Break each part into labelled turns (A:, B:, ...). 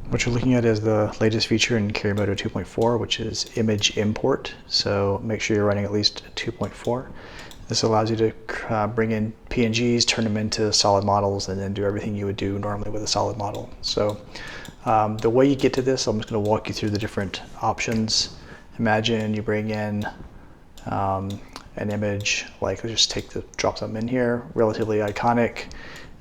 A: What you're looking at is the latest feature in Kiri Moto 2.4, which is image import. So make sure you're running at least 2.4. This allows you to bring in PNGs, turn them into solid models, and then do everything you would do normally with a solid model. So the way you get to this, I'm just going to walk you through the different options. Imagine you bring in an image, like let's just drop something in here, relatively iconic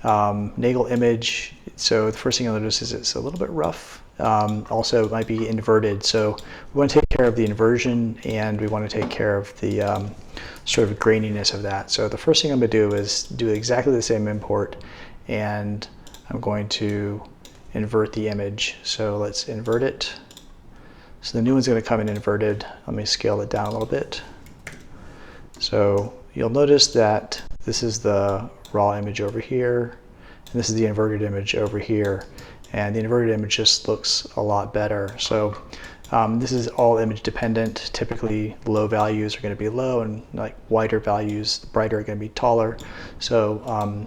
A: Nagel image. So the first thing you'll notice is it's a little bit rough. Also, it might be inverted. So we want to take care of the inversion, and we want to take care of the sort of graininess of that. So the first thing I'm going to do is do exactly the same import, and I'm going to invert the image. So let's invert it. So the new one's going to come in inverted. Let me scale it down a little bit. So you'll notice that this is the raw image over here, and this is the inverted image over here. And the inverted image just looks a lot better. So this is all image dependent. Typically low values are going to be low, and like wider values, brighter, are going to be taller. So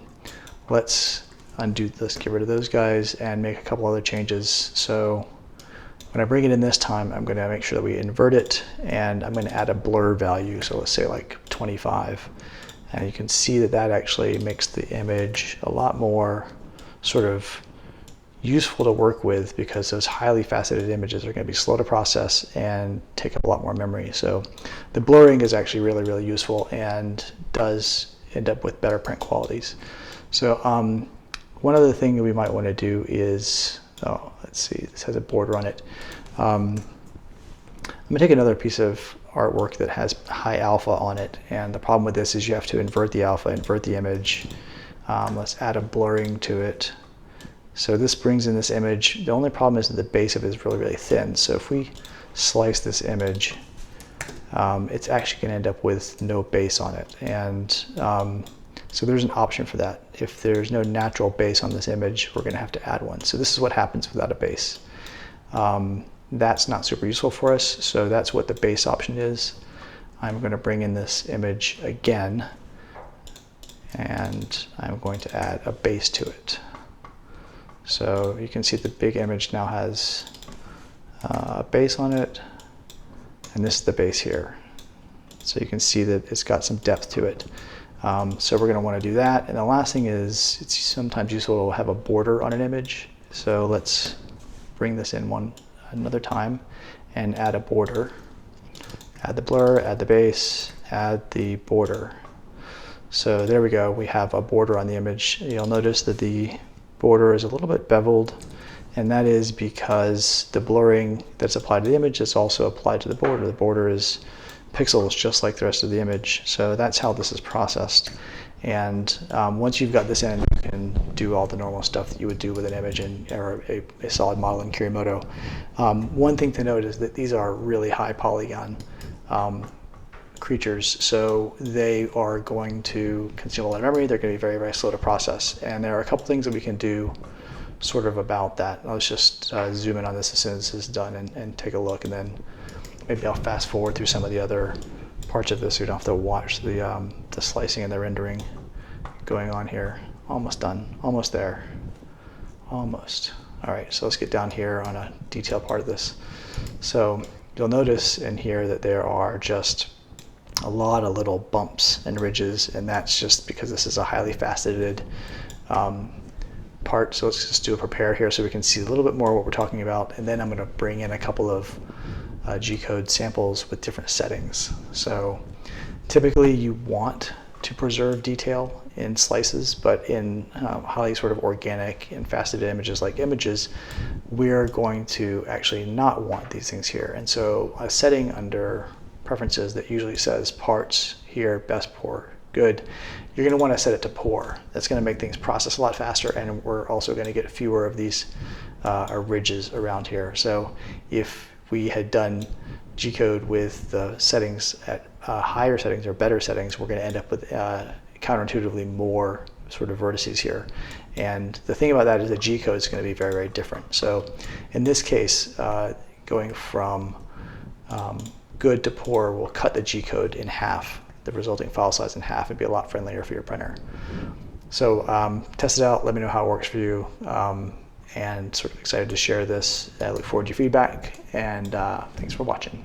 A: let's get rid of those guys and make a couple other changes. So when I bring it in this time, I'm going to make sure that we invert it, and I'm going to add a blur value. So let's say like 25. And you can see that that actually makes the image a lot more sort of useful to work with, because those highly faceted images are going to be slow to process and take up a lot more memory. So the blurring is actually really, really useful and does end up with better print qualities. So one other thing that we might want to do is, let's see, this has a border on it. I'm going to take another piece of artwork that has high alpha on it, and the problem with this is you have to invert the alpha, invert the image. Let's add a blurring to it. So this brings in this image. The only problem is that the base of it is really, really thin. So if we slice this image, it's actually going to end up with no base on it. And so there's an option for that. If there's no natural base on this image, we're going to have to add one. So this is what happens without a base. That's not super useful for us, so that's what the base option is. I'm going to bring in this image again, and I'm going to add a base to it. So you can see the big image now has a base on it, and this is the base here. So you can see that it's got some depth to it. So we're going to want to do that. And the last thing is, it's sometimes useful to have a border on an image. So let's bring this in another time and add a border. Add the blur, add the base, add the border. So there we go, we have a border on the image. You'll notice that the border is a little bit beveled, and that is because the blurring that's applied to the image is also applied to the border. The border is pixels just like the rest of the image. So that's how this is processed. And once you've got this in, you can do all the normal stuff that you would do with an image or a solid model in Kiri Moto. One thing to note is that these are really high polygon creatures, so they are going to consume a lot of memory. They're going to be very, very slow to process. And there are a couple things that we can do sort of about that. Let's just zoom in on this as soon as this is done and take a look, and then maybe I'll fast forward through some of the other parts of this so you don't have to watch the slicing and the rendering going on here. Almost done, almost there, almost. All right, so let's get down here on a detailed part of this. So you'll notice in here that there are just a lot of little bumps and ridges, and that's just because this is a highly faceted part. So let's just do a prepare here so we can see a little bit more what we're talking about, and then I'm going to bring in a couple of G-code samples with different settings. So typically you want to preserve detail in slices, but in highly sort of organic and faceted images like images, we're going to actually not want these things here. And so a setting under preferences that usually says parts here, best poor, good, you're going to want to set it to poor. That's going to make things process a lot faster, and we're also going to get fewer of these ridges around here. So if we had done G-code with the settings at higher settings or better settings, we're going to end up with counterintuitively more sort of vertices here. And the thing about that is that G-code is going to be very, very different. So in this case, going from good to poor will cut the G-code in half, the resulting file size in half, and be a lot friendlier for your printer. So test it out, let me know how it works for you. and sort of excited to share this. I look forward to your feedback, and thanks for watching.